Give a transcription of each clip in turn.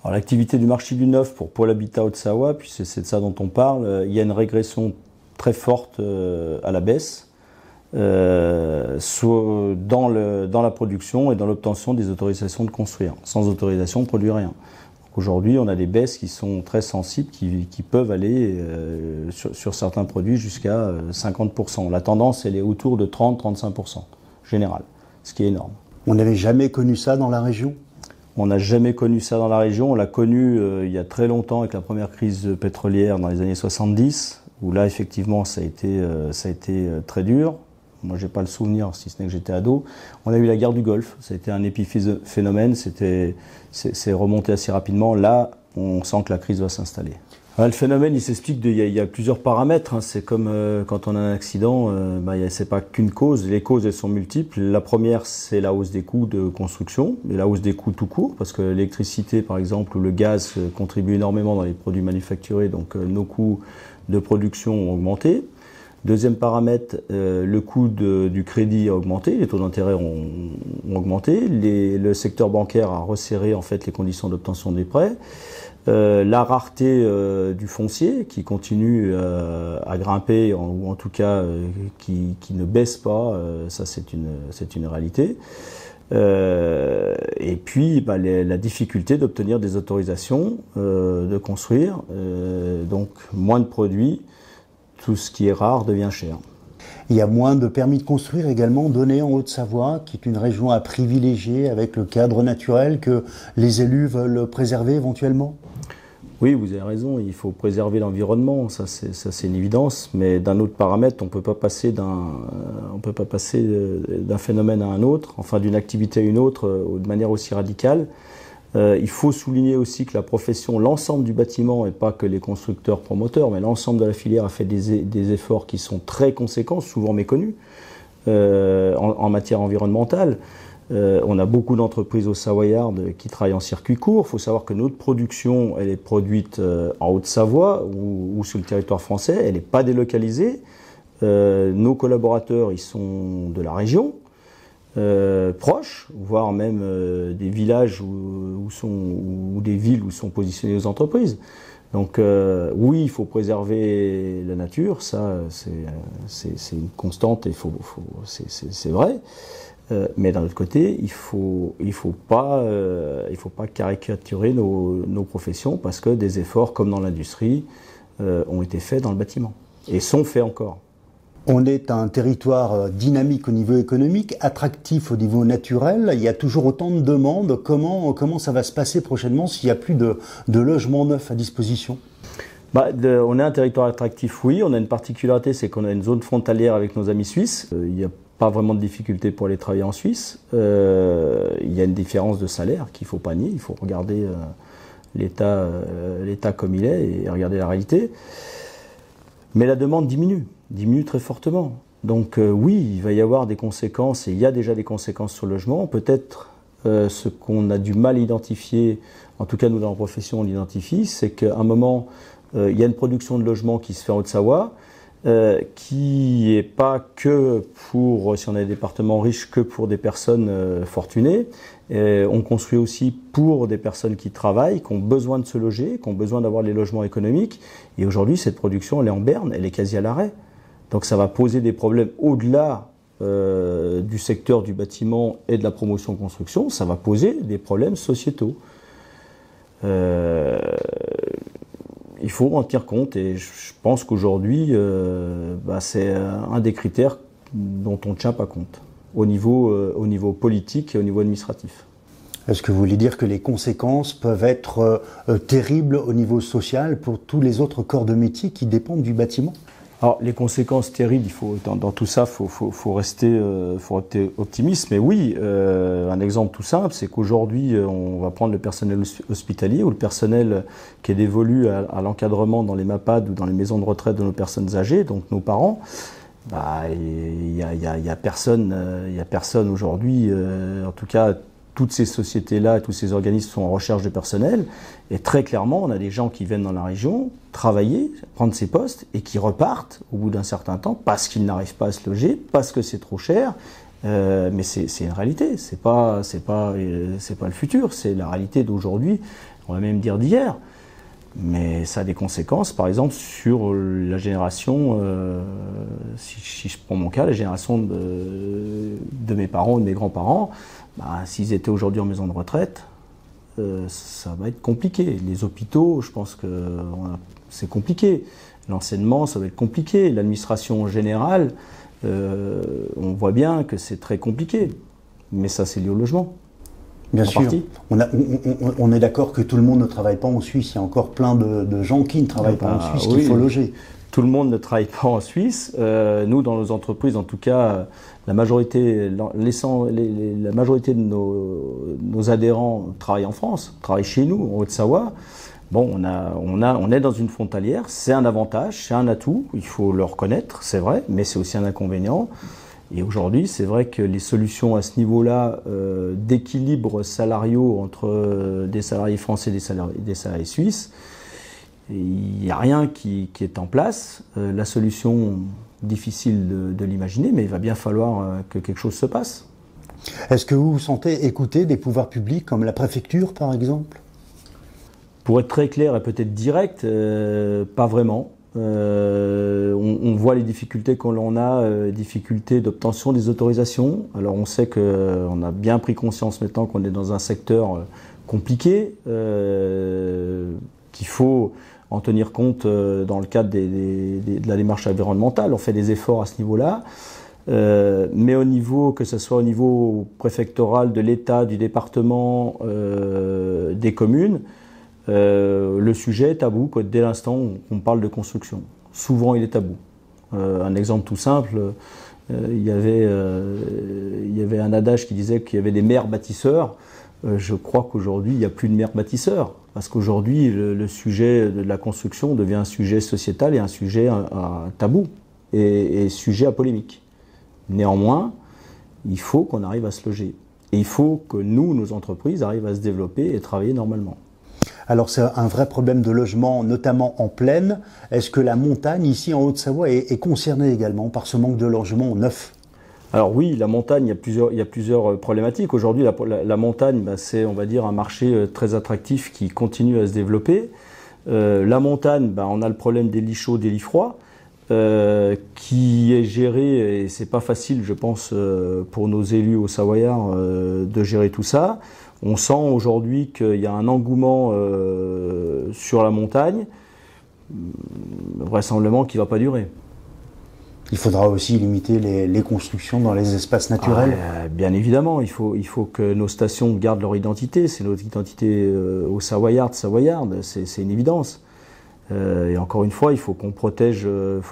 Alors, l'activité du marché du neuf pour Pôle Habitat Haute-Savoie, puis c'est de ça dont on parle, il y a une régression très forte à la baisse dans la production et dans l'obtention des autorisations de construire. Sans autorisation, on ne produit rien. Aujourd'hui, on a des baisses qui sont très sensibles, qui peuvent aller sur certains produits jusqu'à 50%. La tendance, elle est autour de 30-35% général, ce qui est énorme. On n'avait jamais connu ça dans la région ? On n'a jamais connu ça dans la région. On l'a connu il y a très longtemps avec la première crise pétrolière dans les années 70, où là, effectivement, ça a été très dur. Moi, j'ai pas le souvenir, si ce n'est que j'étais ado. On a eu la guerre du Golfe. Ça a été un épiphénomène. C'est remonté assez rapidement. Là, on sent que la crise va s'installer. Le phénomène, il s'explique. Il y a plusieurs paramètres. C'est comme quand on a un accident. C'est pas qu'une cause. Les causes, elles sont multiples. La première, c'est la hausse des coûts de construction, et la hausse des coûts tout court, parce que l'électricité, par exemple, ou le gaz contribuent énormément dans les produits manufacturés. Donc, nos coûts de production ont augmenté. Deuxième paramètre, le coût du crédit a augmenté, les taux d'intérêt ont augmenté, le secteur bancaire a resserré en fait les conditions d'obtention des prêts, la rareté du foncier qui continue à grimper ou en tout cas qui ne baisse pas, ça c'est une réalité. Et puis la difficulté d'obtenir des autorisations de construire, donc moins de produits. Tout ce qui est rare devient cher. Il y a moins de permis de construire également donnés en Haute-Savoie, qui est une région à privilégier avec le cadre naturel que les élus veulent préserver éventuellement. Oui, vous avez raison, il faut préserver l'environnement, ça c'est une évidence, mais d'un autre paramètre, on ne peut pas passer d'un phénomène à un autre, enfin d'une activité à une autre de manière aussi radicale. Il faut souligner aussi que la profession, l'ensemble du bâtiment, et pas que les constructeurs promoteurs, mais l'ensemble de la filière a fait des efforts qui sont très conséquents, souvent méconnus, en matière environnementale. On a beaucoup d'entreprises au Savoyard qui travaillent en circuit court. Il faut savoir que notre production, elle est produite en Haute-Savoie ou sur le territoire français, elle n'est pas délocalisée. Nos collaborateurs, ils sont de la région. Proches, voire même des villages ou des villes où sont positionnées les entreprises. Donc oui, il faut préserver la nature, ça c'est une constante et c'est vrai. Mais d'un autre côté, il faut pas caricaturer nos professions parce que des efforts comme dans l'industrie ont été faits dans le bâtiment et sont faits encore. On est un territoire dynamique au niveau économique, attractif au niveau naturel. Il y a toujours autant de demandes. Comment ça va se passer prochainement s'il n'y a plus de logements neufs à disposition ? On est un territoire attractif, oui. On a une particularité, c'est qu'on a une zone frontalière avec nos amis suisses. Il n'y a pas vraiment de difficulté pour aller travailler en Suisse. Il y a une différence de salaire qu'il ne faut pas nier. Il faut regarder l'État comme il est et regarder la réalité. Mais la demande diminue très fortement. Donc oui, il va y avoir des conséquences, et il y a déjà des conséquences sur le logement. Peut-être ce qu'on a du mal à identifier, en tout cas nous dans la profession on l'identifie, c'est qu'à un moment, il y a une production de logements qui se fait en Haute-Savoie, qui n'est pas que pour, si on a des départements riches, que pour des personnes fortunées. On construit aussi pour des personnes qui travaillent, qui ont besoin de se loger, qui ont besoin d'avoir les logements économiques. Et aujourd'hui, cette production, elle est en berne, elle est quasi à l'arrêt. Donc ça va poser des problèmes au-delà du secteur du bâtiment et de la promotion-construction, ça va poser des problèmes sociétaux. Il faut en tenir compte et je pense qu'aujourd'hui, c'est un des critères dont on ne tient pas compte au niveau politique et au niveau administratif. Est-ce que vous voulez dire que les conséquences peuvent être terribles au niveau social pour tous les autres corps de métier qui dépendent du bâtiment ? Alors, les conséquences terribles, dans tout ça, faut rester optimiste. Mais oui, un exemple tout simple, c'est qu'aujourd'hui, on va prendre le personnel hospitalier ou le personnel qui est dévolu à l'encadrement dans les MAPAD ou dans les maisons de retraite de nos personnes âgées, donc nos parents. Il y a personne aujourd'hui, en tout cas. Toutes ces sociétés-là, tous ces organismes sont en recherche de personnel. Et très clairement, on a des gens qui viennent dans la région travailler, prendre ces postes et qui repartent au bout d'un certain temps parce qu'ils n'arrivent pas à se loger, parce que c'est trop cher Mais c'est une réalité, c'est pas le futur, c'est la réalité d'aujourd'hui, on va même dire d'hier. Mais ça a des conséquences, par exemple, sur la génération, si je prends mon cas, la génération de mes parents ou de mes grands-parents, s'ils étaient aujourd'hui en maison de retraite, ça va être compliqué. Les hôpitaux, je pense que c'est compliqué. L'enseignement, ça va être compliqué. L'administration générale, on voit bien que c'est très compliqué. Mais ça, c'est lié au logement. Bien sûr. On est d'accord que tout le monde ne travaille pas en Suisse. Il y a encore plein de gens qui ne travaillent pas en Suisse, qu'il faut loger. Tout le monde ne travaille pas en Suisse. Nous, dans nos entreprises, en tout cas, la majorité de nos adhérents travaillent en France, travaillent chez nous, en Haute-Savoie. Bon, on est dans une frontalière. C'est un avantage, c'est un atout. Il faut le reconnaître, c'est vrai, mais c'est aussi un inconvénient. Et aujourd'hui, c'est vrai que les solutions à ce niveau-là d'équilibre salariaux entre des salariés français et des salariés suisses, il n'y a rien qui est en place. La solution, difficile de l'imaginer, mais il va bien falloir que quelque chose se passe. Est-ce que vous vous sentez écouté des pouvoirs publics, comme la préfecture par exemple? Pour être très clair et peut-être direct, pas vraiment. On voit les difficultés que l'on a, difficultés d'obtention des autorisations. Alors on sait qu'on a bien pris conscience maintenant qu'on est dans un secteur compliqué, qu'il faut en tenir compte dans le cadre de la démarche environnementale. On fait des efforts à ce niveau-là. Mais au niveau, que ce soit au niveau préfectoral, de l'État, du département, des communes, le sujet est tabou dès l'instant où on parle de construction. Souvent, il est tabou. Un exemple tout simple, il y avait un adage qui disait qu'il y avait des maires bâtisseurs. Je crois qu'aujourd'hui, il n'y a plus de maires bâtisseurs. Parce qu'aujourd'hui, le sujet de la construction devient un sujet sociétal et un sujet tabou et sujet à polémique. Néanmoins, il faut qu'on arrive à se loger. Et il faut que nous, nos entreprises, arrivent à se développer et travailler normalement. Alors c'est un vrai problème de logement, notamment en plaine. Est-ce que la montagne, ici en Haute-Savoie, est concernée également par ce manque de logements neufs? Alors oui, la montagne, il y a plusieurs problématiques. Aujourd'hui, la montagne, c'est, on va dire, un marché très attractif qui continue à se développer. La montagne, on a le problème des lits chauds, des lits froids, qui est géré, et c'est pas facile, je pense, pour nos élus au Savoyard de gérer tout ça. On sent aujourd'hui qu'il y a un engouement sur la montagne, vraisemblablement qui ne va pas durer. Il faudra aussi limiter les constructions dans les espaces naturels. Bien évidemment, il faut que nos stations gardent leur identité. C'est notre identité au Savoyard, c'est une évidence. Et encore une fois, il faut qu'on protège, nos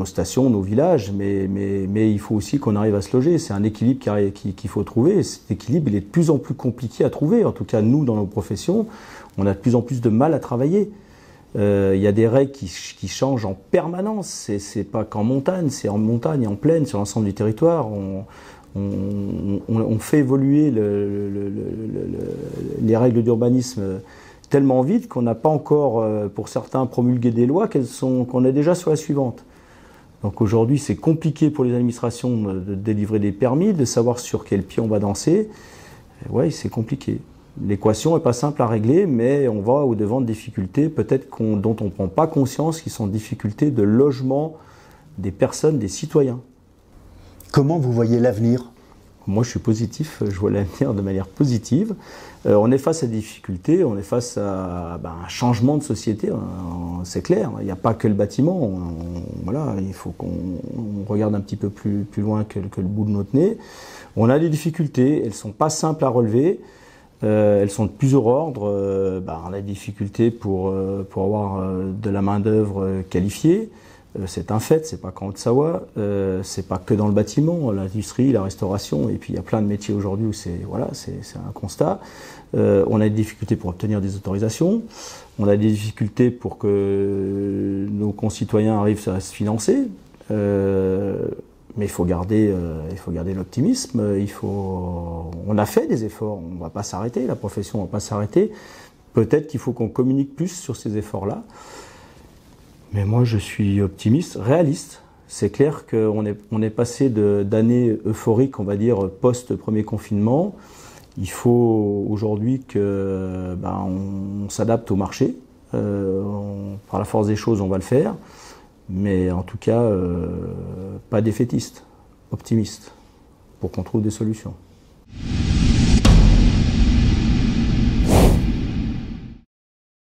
stations, nos villages, mais il faut aussi qu'on arrive à se loger. C'est un équilibre qu'il faut trouver. Et cet équilibre, il est de plus en plus compliqué à trouver. En tout cas, nous, dans nos professions, on a de plus en plus de mal à travailler. Il y a des règles qui changent en permanence. C'est pas qu'en montagne, c'est en montagne et en plaine, sur l'ensemble du territoire. On fait évoluer les règles d'urbanisme tellement vite qu'on n'a pas encore, pour certains, promulgué des lois qu'on est déjà sur la suivante. Donc aujourd'hui, c'est compliqué pour les administrations de délivrer des permis, de savoir sur quel pied on va danser. Oui, c'est compliqué. L'équation n'est pas simple à régler, mais on va au-devant de difficultés, peut-être dont on ne prend pas conscience, qui sont difficultés de logement des personnes, des citoyens. Comment vous voyez l'avenir ? Moi, je suis positif, je vois l'avenir de manière positive. On est face à des difficultés, on est face à un changement de société, c'est clair. Il n'y a pas que le bâtiment. Voilà, il faut qu'on regarde un petit peu plus loin que le bout de notre nez. On a des difficultés, elles ne sont pas simples à relever. Elles sont de plusieurs ordres. On a des difficultés pour avoir de la main-d'œuvre qualifiée. C'est un fait, c'est pas qu'en Haute-Savoie, c'est pas que dans le bâtiment, l'industrie, la restauration, et puis il y a plein de métiers aujourd'hui où c'est un constat. On a des difficultés pour obtenir des autorisations, on a des difficultés pour que nos concitoyens arrivent à se financer, mais il faut garder l'optimisme. On a fait des efforts, on va pas s'arrêter, la profession va pas s'arrêter. Peut-être qu'il faut qu'on communique plus sur ces efforts-là. Mais moi, je suis optimiste, réaliste. C'est clair qu'on est passé d'années euphoriques, on va dire, post-premier confinement. Il faut aujourd'hui qu'on s'adapte au marché. Par la force des choses, on va le faire. Mais en tout cas, pas défaitiste, optimiste, pour qu'on trouve des solutions.